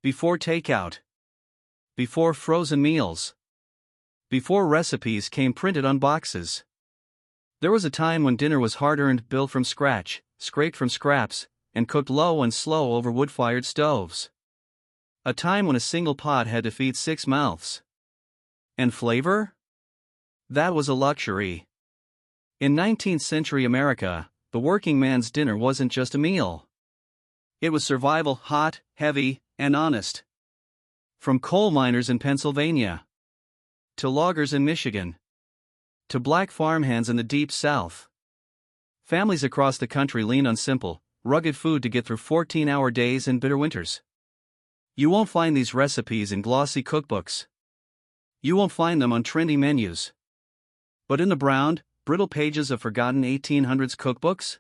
Before takeout. Before frozen meals. Before recipes came printed on boxes. There was a time when dinner was hard-earned, built from scratch, scraped from scraps, and cooked low and slow over wood-fired stoves. A time when a single pot had to feed 6 mouths. And flavor? That was a luxury. In 19th century America, the working man's dinner wasn't just a meal. It was survival, hot, heavy, and honest. From coal miners in Pennsylvania, to loggers in Michigan, to black farmhands in the deep South, families across the country lean on simple, rugged food to get through 14-hour days and bitter winters. You won't find these recipes in glossy cookbooks. You won't find them on trendy menus. But in the brown, brittle pages of forgotten 1800s cookbooks,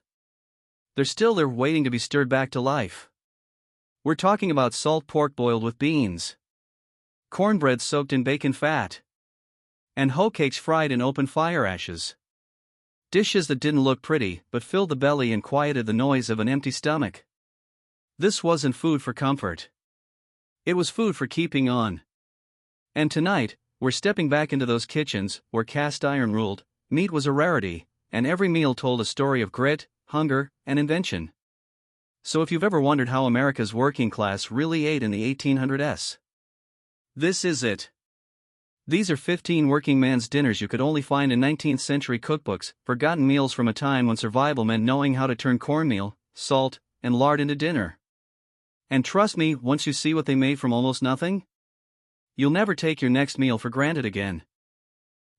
they're still there, waiting to be stirred back to life. We're talking about salt pork boiled with beans, cornbread soaked in bacon fat, and hoe cakes fried in open fire ashes. Dishes that didn't look pretty but filled the belly and quieted the noise of an empty stomach. This wasn't food for comfort. It was food for keeping on. And tonight, we're stepping back into those kitchens where cast iron ruled, meat was a rarity, and every meal told a story of grit, hunger, and invention. So if you've ever wondered how America's working class really ate in the 1800s, this is it. These are 15 working man's dinners you could only find in 19th century cookbooks, forgotten meals from a time when survival meant knowing how to turn cornmeal, salt, and lard into dinner. And trust me, once you see what they made from almost nothing, you'll never take your next meal for granted again.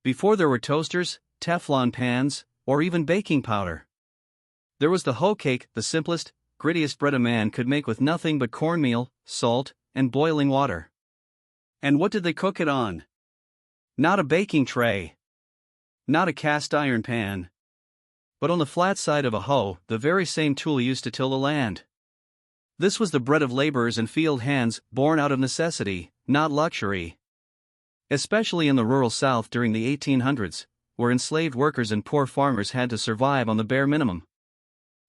Before there were toasters, Teflon pans, or even baking powder, there was the hoe cake, the simplest, grittiest bread a man could make with nothing but cornmeal, salt, and boiling water. And what did they cook it on? Not a baking tray. Not a cast iron pan. But on the flat side of a hoe, the very same tool used to till the land. This was the bread of laborers and field hands, born out of necessity, not luxury. Especially in the rural South during the 1800s, where enslaved workers and poor farmers had to survive on the bare minimum.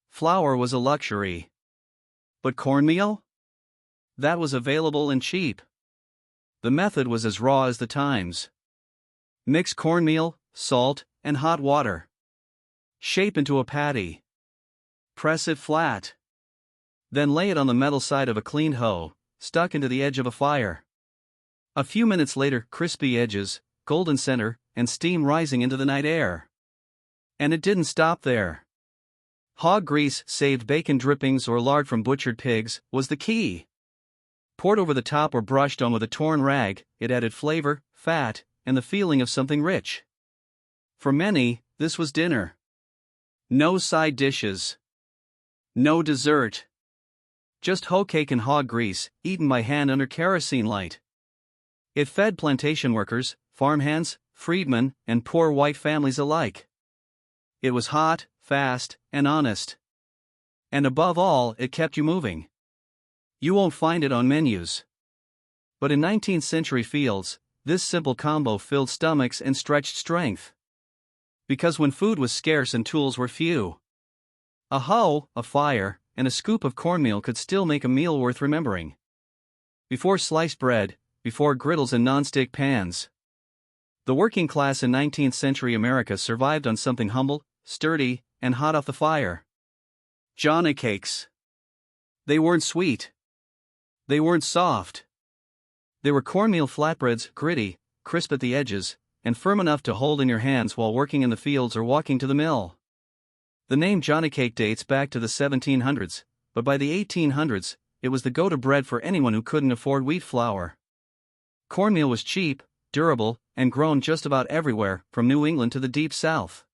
Flour was a luxury. But cornmeal? That was available and cheap. The method was as raw as the times. Mix cornmeal, salt, and hot water. Shape into a patty. Press it flat. Then lay it on the metal side of a cleaned hoe, stuck into the edge of a fire. A few minutes later, crispy edges, golden center, and steam rising into the night air. And it didn't stop there. Hog grease, saved bacon drippings or lard from butchered pigs, was the key. Poured over the top or brushed on with a torn rag, it added flavor, fat, and the feeling of something rich. For many, this was dinner. No side dishes. No dessert. Just hoe cake and hog grease, eaten by hand under kerosene light. It fed plantation workers, farmhands, freedmen, and poor white families alike. It was hot, fast, and honest. And above all, it kept you moving. You won't find it on menus. But in 19th century fields, this simple combo filled stomachs and stretched strength. Because when food was scarce and tools were few, a hoe, a fire, and a scoop of cornmeal could still make a meal worth remembering. Before sliced bread, before griddles and non-stick pans, the working class in 19th century America survived on something humble, sturdy, and hot off the fire. Johnny cakes. They weren't sweet. They weren't soft. They were cornmeal flatbreads, gritty, crisp at the edges, and firm enough to hold in your hands while working in the fields or walking to the mill. The name Johnny cake dates back to the 1700s, but by the 1800s, it was the go-to bread for anyone who couldn't afford wheat flour. Cornmeal was cheap, durable, and grown just about everywhere, from New England to the deep South.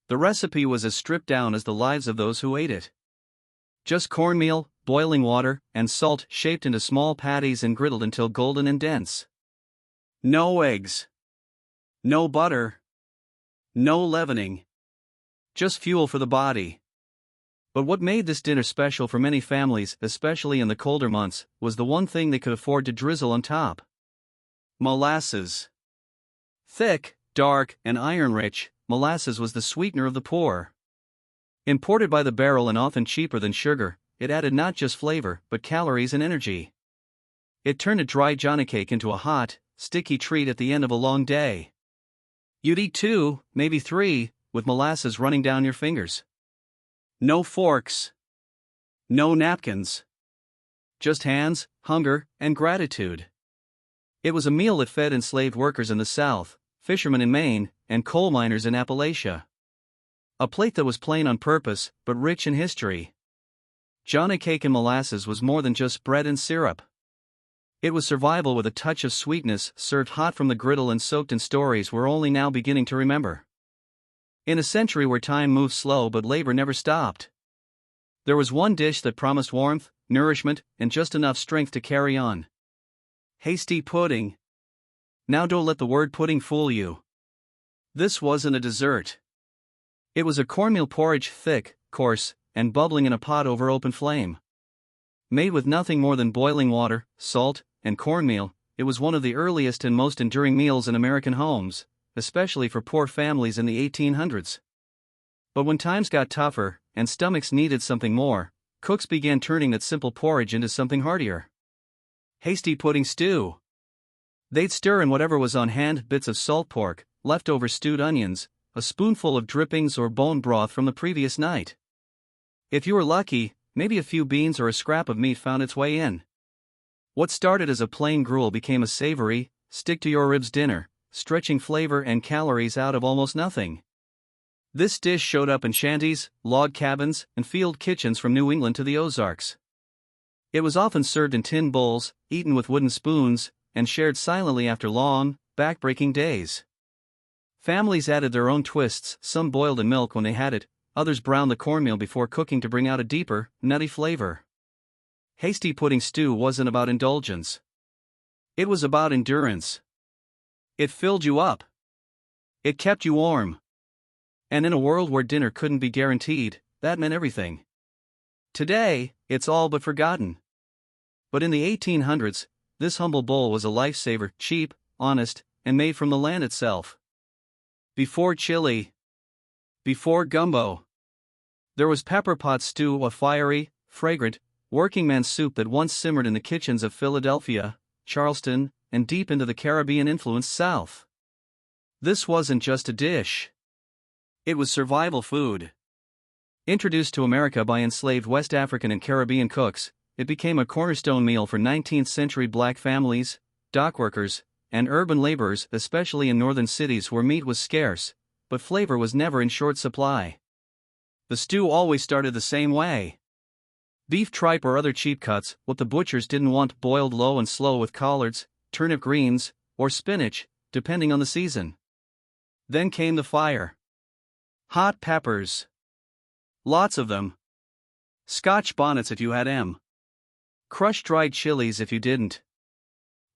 The recipe was as stripped down as the lives of those who ate it. Just cornmeal, boiling water, and salt shaped into small patties and griddled until golden and dense. No eggs. No butter. No leavening. Just fuel for the body. But what made this dinner special for many families, especially in the colder months, was the one thing they could afford to drizzle on top. Molasses. Thick, dark, and iron-rich, molasses was the sweetener of the poor. Imported by the barrel and often cheaper than sugar, it added not just flavor, but calories and energy. It turned a dry johnny cake into a hot, sticky treat at the end of a long day. You'd eat 2, maybe 3, with molasses running down your fingers. No forks. No napkins. Just hands, hunger, and gratitude. It was a meal that fed enslaved workers in the South, fishermen in Maine, and coal miners in Appalachia. A plate that was plain on purpose, but rich in history. Johnny cake and molasses was more than just bread and syrup. It was survival with a touch of sweetness, served hot from the griddle and soaked in stories we're only now beginning to remember. In a century where time moved slow but labor never stopped, there was one dish that promised warmth, nourishment, and just enough strength to carry on. Hasty pudding. Now don't let the word pudding fool you. This wasn't a dessert. It was a cornmeal porridge, thick, coarse, and bubbling in a pot over open flame. Made with nothing more than boiling water, salt, and cornmeal, it was one of the earliest and most enduring meals in American homes, especially for poor families in the 1800s. But when times got tougher, and stomachs needed something more, cooks began turning that simple porridge into something heartier. Hasty pudding stew. They'd stir in whatever was on hand, bits of salt pork, leftover stewed onions, a spoonful of drippings or bone broth from the previous night. If you were lucky, maybe a few beans or a scrap of meat found its way in. What started as a plain gruel became a savory, stick-to-your-ribs dinner, stretching flavor and calories out of almost nothing. This dish showed up in shanties, log cabins, and field kitchens from New England to the Ozarks. It was often served in tin bowls, eaten with wooden spoons, and shared silently after long, back-breaking days. Families added their own twists, some boiled in milk when they had it, others browned the cornmeal before cooking to bring out a deeper, nutty flavor. Hasty pudding stew wasn't about indulgence. It was about endurance. It filled you up. It kept you warm. And in a world where dinner couldn't be guaranteed, that meant everything. Today, it's all but forgotten. But in the 1800s, this humble bowl was a lifesaver, cheap, honest, and made from the land itself. Before chili. Before gumbo. There was pepper pot stew, a fiery, fragrant, working-man soup that once simmered in the kitchens of Philadelphia, Charleston, and deep into the Caribbean-influenced South. This wasn't just a dish. It was survival food. Introduced to America by enslaved West African and Caribbean cooks, it became a cornerstone meal for 19th-century black families, dock workers, and urban laborers, especially in northern cities where meat was scarce, but flavor was never in short supply. The stew always started the same way. Beef tripe or other cheap cuts, what the butchers didn't want, boiled low and slow with collards, turnip greens, or spinach, depending on the season. Then came the fire. Hot peppers. Lots of them. Scotch bonnets if you had 'em. Crushed dried chilies if you didn't.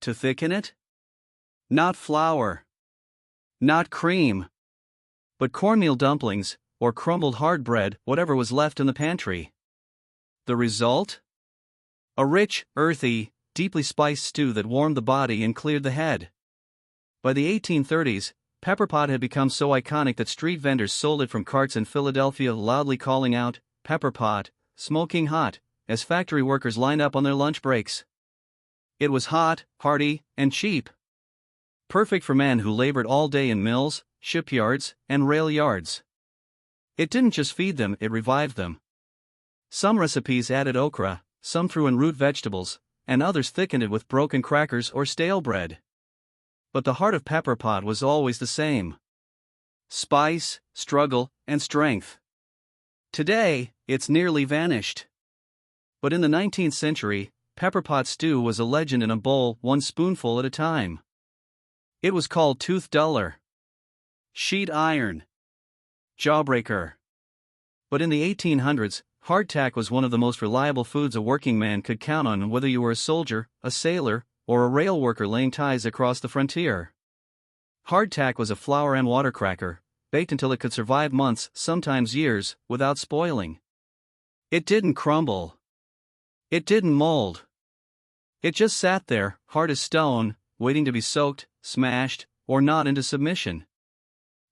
To thicken it? Not flour. Not cream. But cornmeal dumplings, or crumbled hard bread, whatever was left in the pantry. The result? A rich, earthy, deeply spiced stew that warmed the body and cleared the head. By the 1830s, pepper pot had become so iconic that street vendors sold it from carts in Philadelphia, loudly calling out, "Pepper pot, smoking hot," as factory workers lined up on their lunch breaks. It was hot, hearty, and cheap. Perfect for men who labored all day in mills, shipyards, and rail yards. It didn't just feed them, it revived them. Some recipes added okra, some threw in root vegetables, and others thickened it with broken crackers or stale bread. But the heart of pepper pot was always the same. Spice, struggle, and strength. Today, it's nearly vanished. But in the 19th century, pepper pot stew was a legend in a bowl, one spoonful at a time. It was called tooth duller, sheet iron, jawbreaker. But in the 1800s, hardtack was one of the most reliable foods a working man could count on, whether you were a soldier, a sailor, or a rail worker laying ties across the frontier. Hardtack was a flour and water cracker, baked until it could survive months, sometimes years, without spoiling. It didn't crumble. It didn't mold. It just sat there, hard as stone, waiting to be soaked, smashed, or gnawed into submission.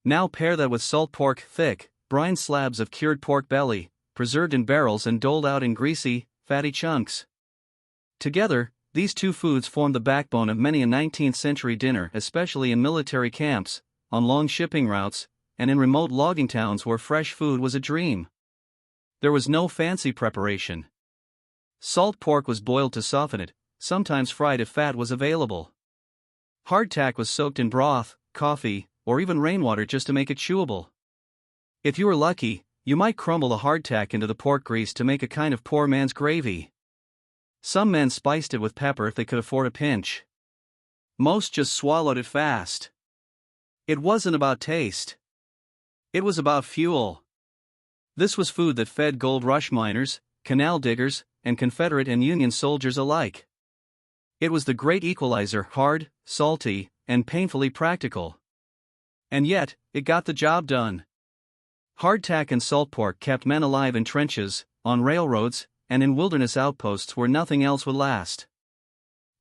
Now pair that with salt pork, thick, brine slabs of cured pork belly, preserved in barrels and doled out in greasy, fatty chunks. Together, These two foods formed the backbone of many a 19th century dinner, especially in military camps, on long shipping routes, and in remote logging towns where fresh food was a dream. There was no fancy preparation. Salt pork was boiled to soften it, sometimes fried if fat was available. Hardtack was soaked in broth, coffee, or even rainwater just to make it chewable. If you were lucky, you might crumble the hardtack into the pork grease to make a kind of poor man's gravy. Some men spiced it with pepper if they could afford a pinch. Most just swallowed it fast. It wasn't about taste. It was about fuel. This was food that fed gold rush miners, canal diggers, and Confederate and Union soldiers alike. It was the great equalizer, hard, salty, and painfully practical. And yet, it got the job done. Hardtack and salt pork kept men alive in trenches, on railroads, and in wilderness outposts where nothing else would last.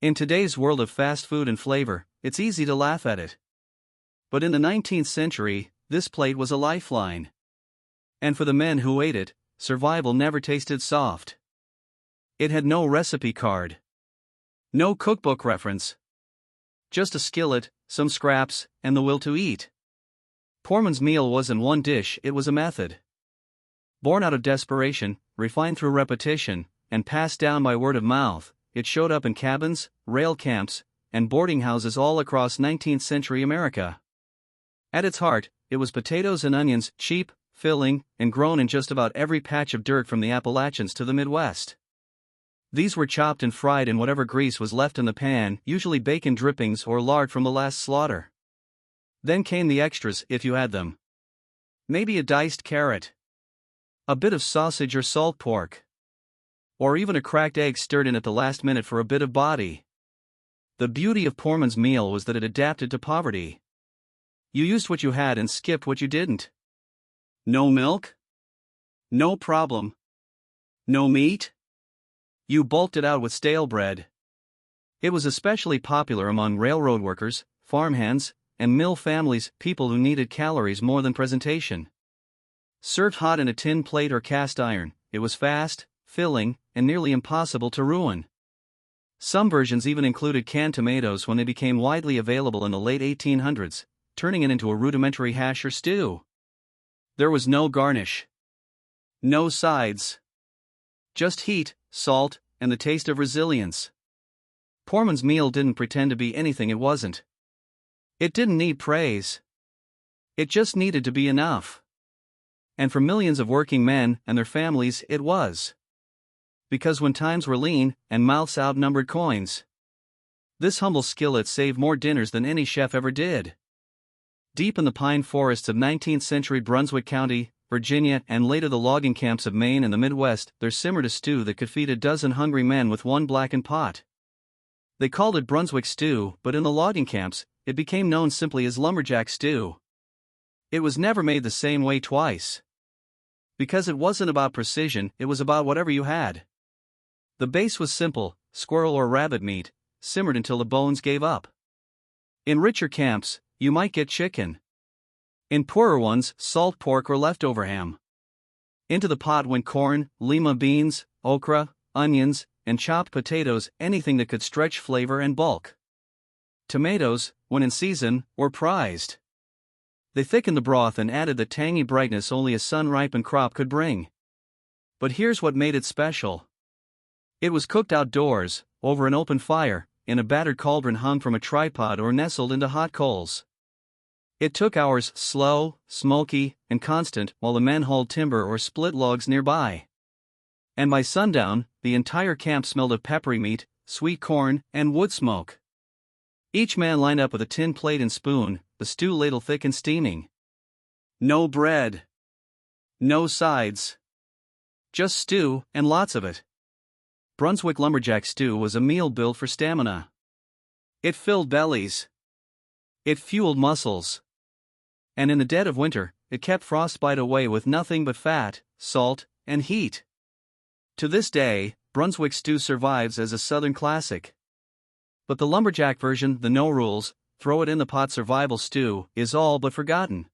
In today's world of fast food and flavor, it's easy to laugh at it. But in the 19th century, this plate was a lifeline. And for the men who ate it, survival never tasted soft. It had no recipe card. No cookbook reference. Just a skillet, some scraps, and the will to eat. Poorman's meal wasn't one dish, it was a method. Born out of desperation, refined through repetition, and passed down by word of mouth, it showed up in cabins, rail camps, and boarding houses all across 19th century America. At its heart, it was potatoes and onions, cheap, filling, and grown in just about every patch of dirt from the Appalachians to the Midwest. These were chopped and fried in whatever grease was left in the pan, usually bacon drippings or lard from the last slaughter. Then came the extras, if you had them. Maybe a diced carrot. A bit of sausage or salt pork. Or even a cracked egg stirred in at the last minute for a bit of body. The beauty of Poorman's meal was that it adapted to poverty. You used what you had and skipped what you didn't. No milk? No problem. No meat? You bulked it out with stale bread. It was especially popular among railroad workers, farmhands, and mill families, people who needed calories more than presentation. Served hot in a tin plate or cast iron, it was fast, filling, and nearly impossible to ruin. Some versions even included canned tomatoes when they became widely available in the late 1800s, turning it into a rudimentary hash or stew. There was no garnish. No sides. Just heat, salt, and the taste of resilience. Poorman's meal didn't pretend to be anything it wasn't. It didn't need praise. It just needed to be enough. And for millions of working men and their families, it was. Because when times were lean and mouths outnumbered coins, this humble skillet saved more dinners than any chef ever did. Deep in the pine forests of 19th century Brunswick County, Virginia, and later the logging camps of Maine and the Midwest, there simmered a stew that could feed a dozen hungry men with one blackened pot. They called it Brunswick stew, but in the logging camps, it became known simply as lumberjack stew. It was never made the same way twice. Because it wasn't about precision, it was about whatever you had. The base was simple, squirrel or rabbit meat, simmered until the bones gave up. In richer camps, you might get chicken. In poorer ones, salt pork or leftover ham. Into the pot went corn, lima beans, okra, onions, and chopped potatoes, anything that could stretch flavor and bulk. Tomatoes, when in season, were prized. They thickened the broth and added the tangy brightness only a sun-ripened crop could bring. But here's what made it special. It was cooked outdoors, over an open fire, in a battered cauldron hung from a tripod or nestled into hot coals. It took hours, slow, smoky, and constant, while the men hauled timber or split logs nearby. And by sundown, the entire camp smelled of peppery meat, sweet corn, and wood smoke. Each man lined up with a tin plate and spoon, the stew ladle thick and steaming. No bread. No sides. Just stew, and lots of it. Brunswick lumberjack stew was a meal built for stamina. It filled bellies. It fueled muscles. And in the dead of winter, it kept frostbite away with nothing but fat, salt, and heat. To this day, Brunswick stew survives as a Southern classic. But the lumberjack version, the no rules, throw it in the pot survival stew, is all but forgotten.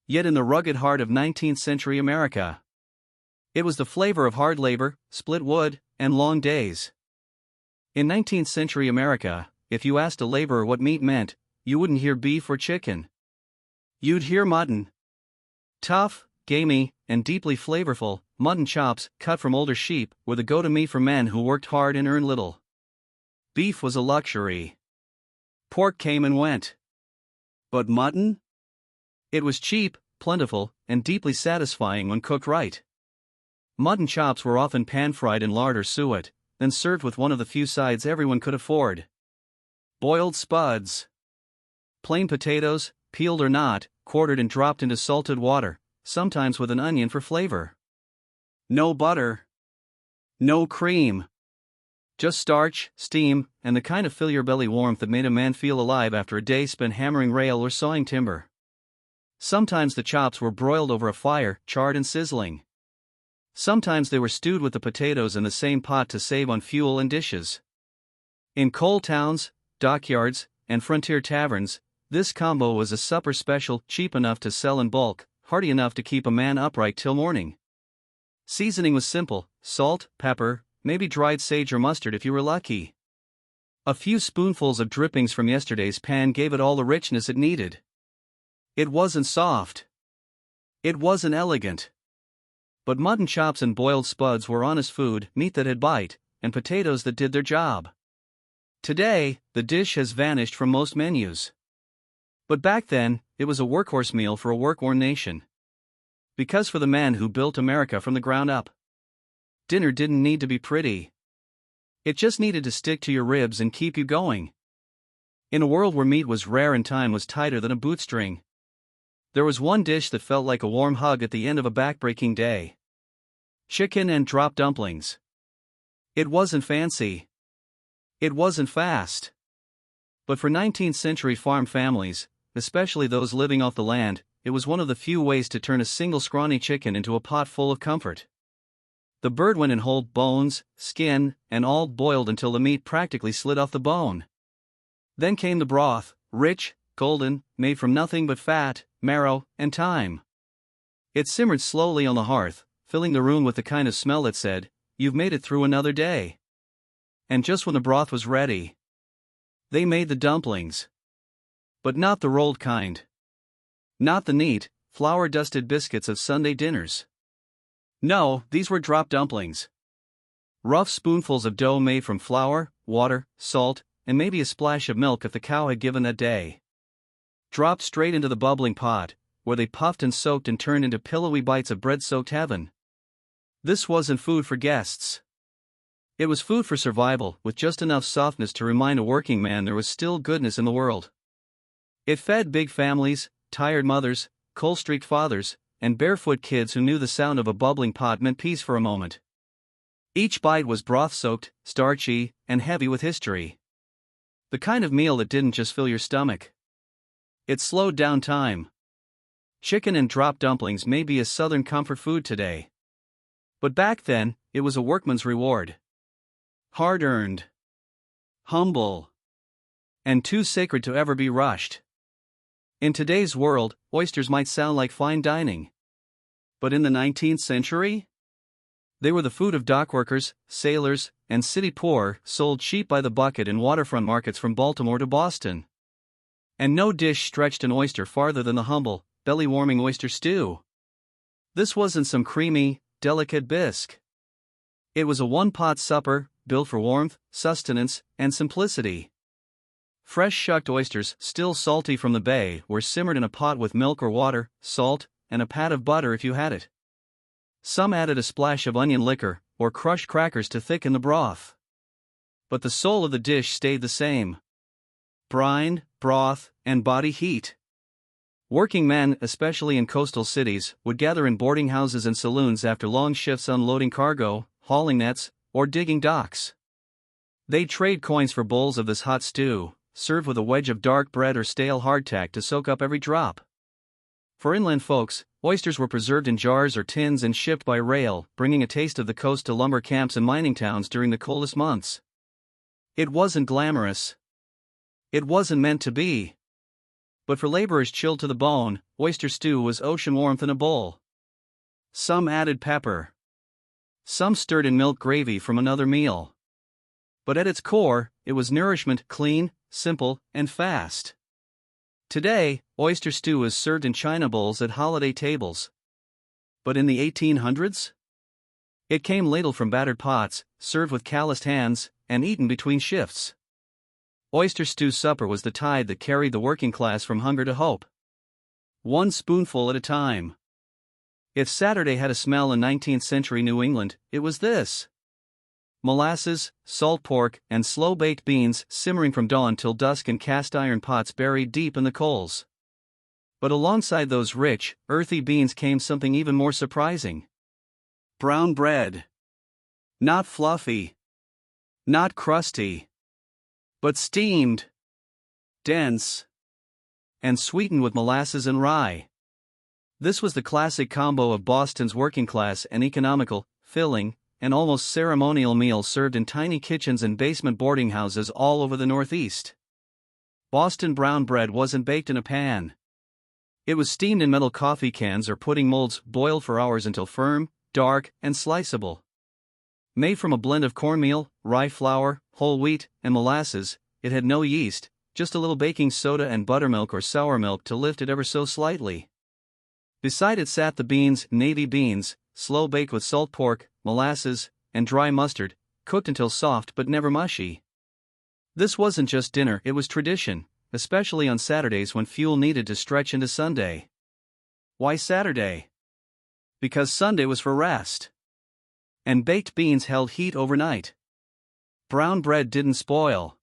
Yet in the rugged heart of 19th century America, it was the flavor of hard labor, split wood, and long days. In 19th century America, if you asked a laborer what meat meant, you wouldn't hear beef or chicken. You'd hear mutton. Tough, gamey, and deeply flavorful, mutton chops, cut from older sheep, were the go-to meat for men who worked hard and earned little. Beef was a luxury. Pork came and went. But mutton? It was cheap, plentiful, and deeply satisfying when cooked right. Mutton chops were often pan-fried in lard or suet, then served with one of the few sides everyone could afford. Boiled spuds. Plain potatoes, peeled or not, quartered and dropped into salted water, sometimes with an onion for flavor. No butter. No cream. Just starch, steam, and the kind of fill-your-belly warmth that made a man feel alive after a day spent hammering rail or sawing timber. Sometimes the chops were broiled over a fire, charred and sizzling. Sometimes they were stewed with the potatoes in the same pot to save on fuel and dishes. In coal towns, dockyards, and frontier taverns, this combo was a supper special, cheap enough to sell in bulk, hearty enough to keep a man upright till morning. Seasoning was simple: salt, pepper, maybe dried sage or mustard if you were lucky. A few spoonfuls of drippings from yesterday's pan gave it all the richness it needed. It wasn't soft. It wasn't elegant. But mutton chops and boiled spuds were honest food, meat that had bite, and potatoes that did their job. Today, the dish has vanished from most menus. But back then, it was a workhorse meal for a work-worn nation. Because for the man who built America from the ground up, dinner didn't need to be pretty. It just needed to stick to your ribs and keep you going. In a world where meat was rare and time was tighter than a bootstring, there was one dish that felt like a warm hug at the end of a backbreaking day. Chicken and drop dumplings. It wasn't fancy. It wasn't fast. But for 19th century farm families, especially those living off the land, it was one of the few ways to turn a single scrawny chicken into a pot full of comfort. The bird went in whole, bones, skin, and all, boiled until the meat practically slid off the bone. Then came the broth, rich, golden, made from nothing but fat, marrow, and thyme. It simmered slowly on the hearth, filling the room with the kind of smell that said, "You've made it through another day." And just when the broth was ready, they made the dumplings. But not the rolled kind. Not the neat, flour-dusted biscuits of Sunday dinners. No, these were drop dumplings. Rough spoonfuls of dough made from flour, water, salt, and maybe a splash of milk if the cow had given that day. Dropped straight into the bubbling pot, where they puffed and soaked and turned into pillowy bites of bread-soaked heaven. This wasn't food for guests. It was food for survival, with just enough softness to remind a working man there was still goodness in the world. It fed big families, tired mothers, coal-streaked fathers, and barefoot kids who knew the sound of a bubbling pot meant peace for a moment. Each bite was broth-soaked, starchy, and heavy with history. The kind of meal that didn't just fill your stomach. It slowed down time. Chicken and drop dumplings may be a southern comfort food today. But back then, it was a workman's reward. Hard-earned. Humble. And too sacred to ever be rushed. In today's world, oysters might sound like fine dining. But in the 19th century? They were the food of dockworkers, sailors, and city poor, sold cheap by the bucket in waterfront markets from Baltimore to Boston. And no dish stretched an oyster farther than the humble, belly-warming oyster stew. This wasn't some creamy, delicate bisque. It was a one-pot supper, built for warmth, sustenance, and simplicity. Fresh shucked oysters, still salty from the bay, were simmered in a pot with milk or water, salt, and a pat of butter if you had it. Some added a splash of onion liquor, or crushed crackers to thicken the broth. But the soul of the dish stayed the same. Brine, broth, and body heat. Working men, especially in coastal cities, would gather in boarding houses and saloons after long shifts unloading cargo, hauling nets, or digging docks. They'd trade coins for bowls of this hot stew, served with a wedge of dark bread or stale hardtack to soak up every drop. For inland folks, oysters were preserved in jars or tins and shipped by rail, bringing a taste of the coast to lumber camps and mining towns during the coldest months. It wasn't glamorous. It wasn't meant to be. But for laborers chilled to the bone, oyster stew was ocean warmth in a bowl. Some added pepper. Some stirred in milk gravy from another meal. But at its core, it was nourishment, clean, simple, and fast. Today, oyster stew is served in china bowls at holiday tables. But in the 1800s? It came ladled from battered pots, served with calloused hands, and eaten between shifts. Oyster stew supper was the tide that carried the working class from hunger to hope. One spoonful at a time. If Saturday had a smell in 19th century New England, it was this. Molasses, salt pork, and slow-baked beans simmering from dawn till dusk in cast-iron pots buried deep in the coals. But alongside those rich, earthy beans came something even more surprising. Brown bread. Not fluffy. Not crusty. But steamed. Dense. And sweetened with molasses and rye. This was the classic combo of Boston's working class and economical, filling, and almost ceremonial meal served in tiny kitchens and basement boarding houses all over the Northeast. Boston brown bread wasn't baked in a pan. It was steamed in metal coffee cans or pudding molds, boiled for hours until firm, dark, and sliceable. Made from a blend of cornmeal, rye flour, whole wheat, and molasses, it had no yeast, just a little baking soda and buttermilk or sour milk to lift it ever so slightly. Beside it sat the beans, navy beans, slow-baked with salt pork, molasses, and dry mustard, cooked until soft but never mushy. This wasn't just dinner, it was tradition, especially on Saturdays when fuel needed to stretch into Sunday. Why Saturday? Because Sunday was for rest. And baked beans held heat overnight. Brown bread didn't spoil.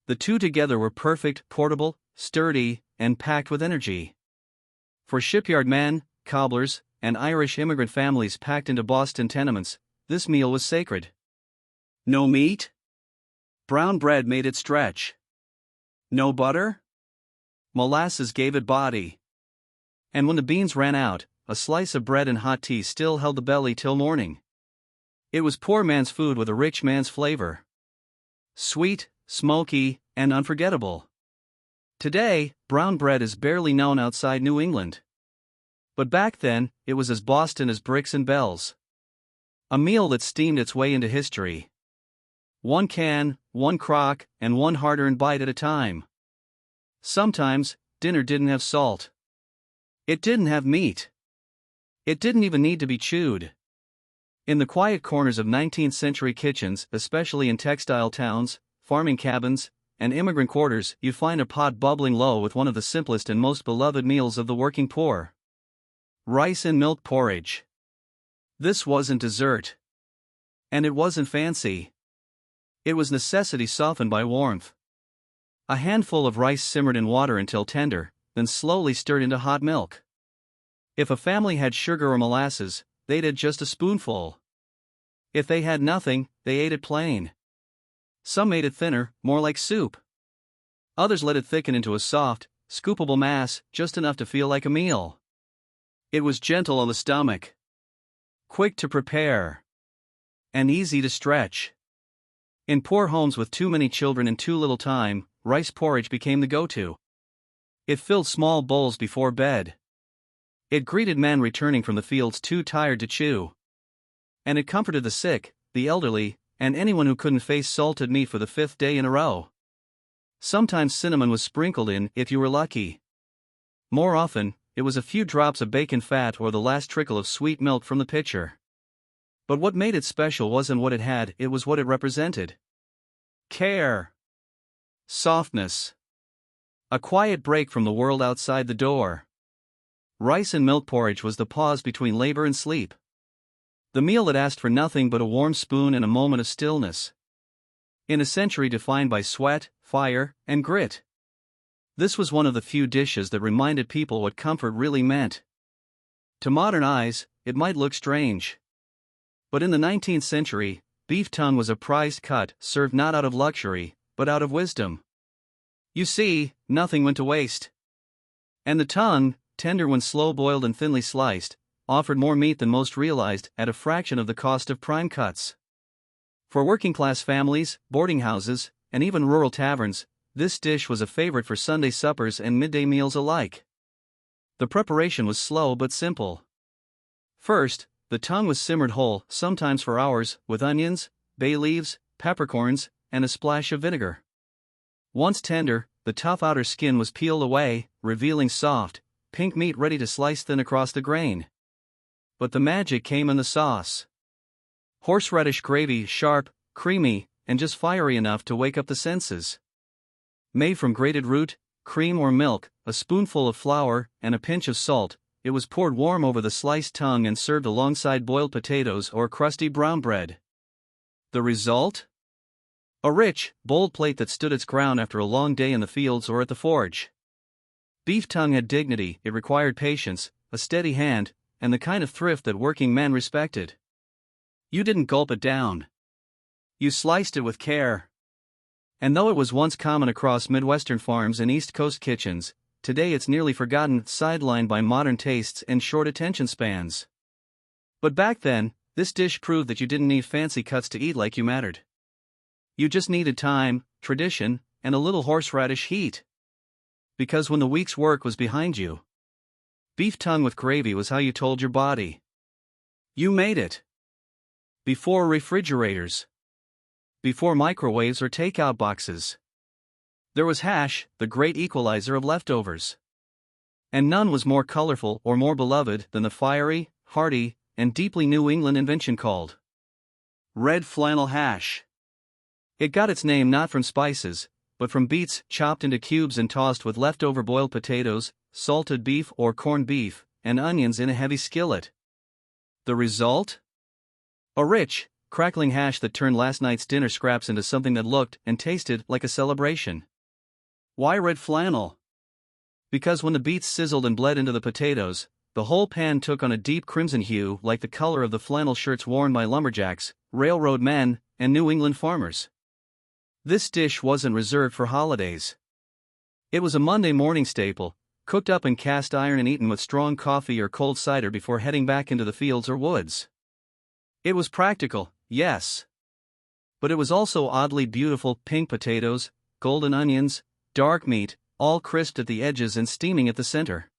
The two together were perfect, portable, sturdy, and packed with energy. For shipyard men, cobblers, and Irish immigrant families packed into Boston tenements, this meal was sacred. No meat? Brown bread made it stretch. No butter? Molasses gave it body. And when the beans ran out, a slice of bread and hot tea still held the belly till morning. It was poor man's food with a rich man's flavor. Sweet, smoky, and unforgettable. Today, brown bread is barely known outside New England. But back then, it was as Boston as bricks and bells. A meal that steamed its way into history. One can, one crock, and one hard-earned bite at a time. Sometimes, dinner didn't have salt. It didn't have meat. It didn't even need to be chewed. In the quiet corners of 19th century kitchens, especially in textile towns, farming cabins, and immigrant quarters, you find a pot bubbling low with one of the simplest and most beloved meals of the working poor. Rice and milk porridge. This wasn't dessert. And it wasn't fancy. It was necessity softened by warmth. A handful of rice simmered in water until tender, then slowly stirred into hot milk. If a family had sugar or molasses, they'd add just a spoonful. If they had nothing, they ate it plain. Some made it thinner, more like soup. Others let it thicken into a soft, scoopable mass, just enough to feel like a meal. It was gentle on the stomach. Quick to prepare. And easy to stretch. In poor homes with too many children and too little time, rice porridge became the go-to. It filled small bowls before bed. It greeted men returning from the fields too tired to chew. And it comforted the sick, the elderly, and anyone who couldn't face salted meat for the 5th day in a row. Sometimes cinnamon was sprinkled in, if you were lucky. More often, it was a few drops of bacon fat or the last trickle of sweet milk from the pitcher. But what made it special wasn't what it had, it was what it represented. Care. Softness. A quiet break from the world outside the door. Rice and milk porridge was the pause between labor and sleep. The meal that asked for nothing but a warm spoon and a moment of stillness. In a century defined by sweat, fire, and grit. This was one of the few dishes that reminded people what comfort really meant. To modern eyes, it might look strange. But in the 19th century, beef tongue was a prized cut, served not out of luxury, but out of wisdom. You see, nothing went to waste. And the tongue, tender when slow-boiled and thinly sliced, offered more meat than most realized at a fraction of the cost of prime cuts. For working-class families, boarding houses, and even rural taverns, this dish was a favorite for Sunday suppers and midday meals alike. The preparation was slow but simple. First, the tongue was simmered whole, sometimes for hours, with onions, bay leaves, peppercorns, and a splash of vinegar. Once tender, the tough outer skin was peeled away, revealing soft, pink meat ready to slice thin across the grain. But the magic came in the sauce. Horseradish gravy, sharp, creamy, and just fiery enough to wake up the senses. Made from grated root, cream or milk, a spoonful of flour, and a pinch of salt, it was poured warm over the sliced tongue and served alongside boiled potatoes or crusty brown bread. The result? A rich, bold plate that stood its ground after a long day in the fields or at the forge. Beef tongue had dignity, it required patience, a steady hand, and the kind of thrift that working men respected. You didn't gulp it down. You sliced it with care. And though it was once common across Midwestern farms and East Coast kitchens, today it's nearly forgotten, sidelined by modern tastes and short attention spans. But back then, this dish proved that you didn't need fancy cuts to eat like you mattered. You just needed time, tradition, and a little horseradish heat. Because when the week's work was behind you, beef tongue with gravy was how you told your body you made it. Before refrigerators. Before microwaves or takeout boxes. There was hash, the great equalizer of leftovers. And none was more colorful or more beloved than the fiery, hearty, and deeply New England invention called red flannel hash. It got its name not from spices, but from beets chopped into cubes and tossed with leftover boiled potatoes, salted beef or corned beef, and onions in a heavy skillet. The result? A rich, crackling hash that turned last night's dinner scraps into something that looked and tasted like a celebration. Why red flannel? Because when the beets sizzled and bled into the potatoes, the whole pan took on a deep crimson hue like the color of the flannel shirts worn by lumberjacks, railroad men, and New England farmers. This dish wasn't reserved for holidays. It was a Monday morning staple, cooked up in cast iron and eaten with strong coffee or cold cider before heading back into the fields or woods. It was practical, yes. But it was also oddly beautiful: pink potatoes, golden onions, dark meat, all crisped at the edges and steaming at the center.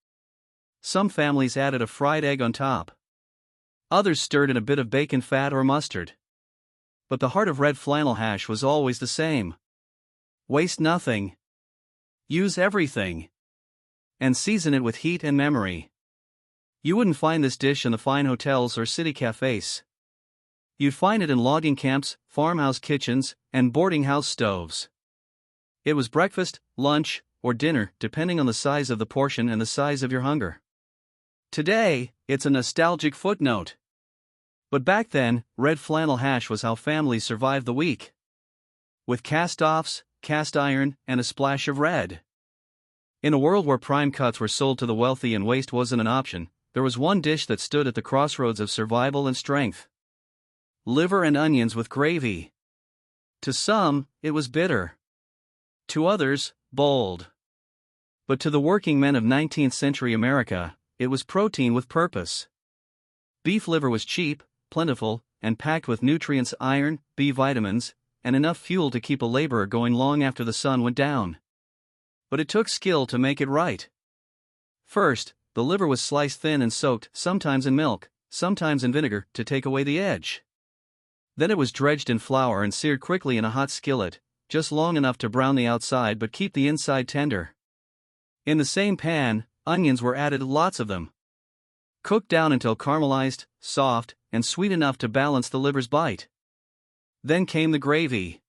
Some families added a fried egg on top. Others stirred in a bit of bacon fat or mustard. But the heart of red flannel hash was always the same. Waste nothing. Use everything. And season it with heat and memory. You wouldn't find this dish in the fine hotels or city cafes. You'd find it in logging camps, farmhouse kitchens, and boarding house stoves. It was breakfast, lunch, or dinner, depending on the size of the portion and the size of your hunger. Today, it's a nostalgic footnote. But back then, red flannel hash was how families survived the week. With cast-offs, cast iron, and a splash of red. In a world where prime cuts were sold to the wealthy and waste wasn't an option, there was one dish that stood at the crossroads of survival and strength. Liver and onions with gravy. To some, it was bitter. To others, bold. But to the working men of 19th century America, it was protein with purpose. Beef liver was cheap, plentiful, and packed with nutrients: iron, B vitamins, and enough fuel to keep a laborer going long after the sun went down. But it took skill to make it right. First, the liver was sliced thin and soaked, sometimes in milk, sometimes in vinegar, to take away the edge. Then it was dredged in flour and seared quickly in a hot skillet, just long enough to brown the outside but keep the inside tender. In the same pan, onions were added, lots of them. Cooked down until caramelized, soft, and sweet enough to balance the liver's bite. Then came the gravy.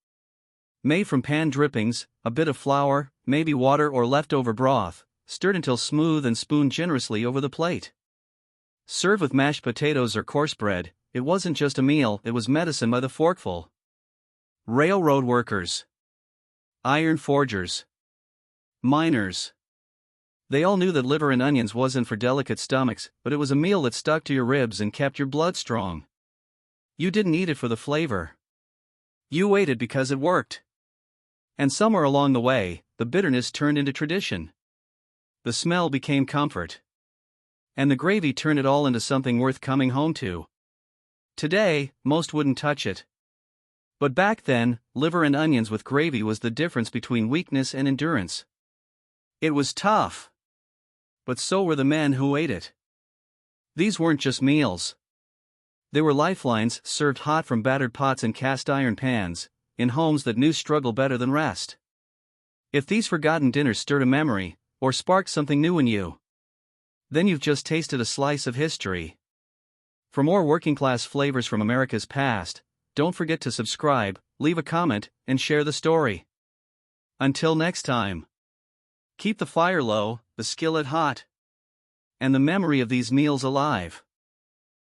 Made from pan drippings, a bit of flour, maybe water or leftover broth, stirred until smooth and spooned generously over the plate. Served with mashed potatoes or coarse bread, it wasn't just a meal, it was medicine by the forkful. Railroad workers. Iron forgers. Miners. They all knew that liver and onions wasn't for delicate stomachs, but it was a meal that stuck to your ribs and kept your blood strong. You didn't eat it for the flavor. You ate it because it worked. And somewhere along the way, the bitterness turned into tradition. The smell became comfort. And the gravy turned it all into something worth coming home to. Today, most wouldn't touch it. But back then, liver and onions with gravy was the difference between weakness and endurance. It was tough. But so were the men who ate it. These weren't just meals. They were lifelines, served hot from battered pots and cast iron pans, in homes that knew struggle better than rest. If these forgotten dinners stirred a memory, or sparked something new in you, then you've just tasted a slice of history. For more working-class flavors from America's past, don't forget to subscribe, leave a comment, and share the story. Until next time, keep the fire low, the skillet hot, and the memory of these meals alive.